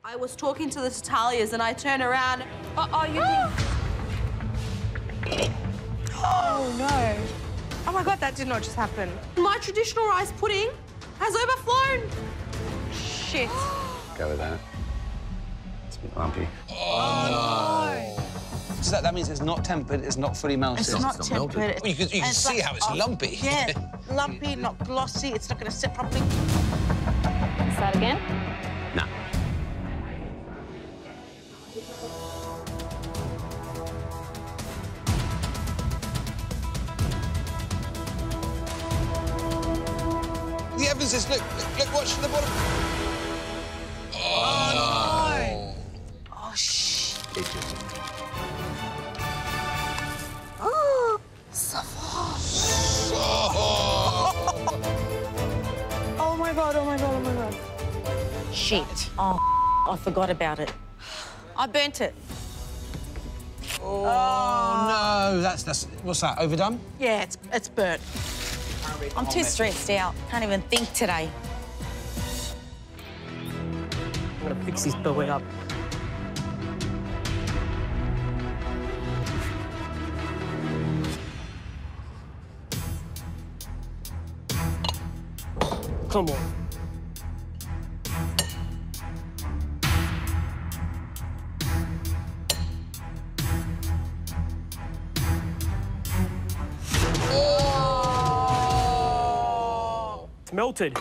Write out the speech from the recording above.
I was talking to the Tatalias and I turned around. Oh, you did. Oh, no. Oh, my God, that did not just happen. My traditional rice pudding has overflown. Shit. Go with that. It's a bit lumpy. Oh, no. So that means it's not tempered, it's not fully melted. It's not tempered. Well, you can see how it's lumpy. Yeah, lumpy, not glossy. It's not going to sit properly. Start again. No. The evidence is, look, watch the bottom. Oh, no. Oh, shh. Interesting. Oh, Safa. Oh, my God, oh, my God, oh, my God. Shit. Oh, I forgot about it. I burnt it. Oh, no. That's... What's that, overdone? Yeah, it's burnt. I'm too stressed out. Can't even think today. I'm gonna fix this boy up. Come on. It's melted.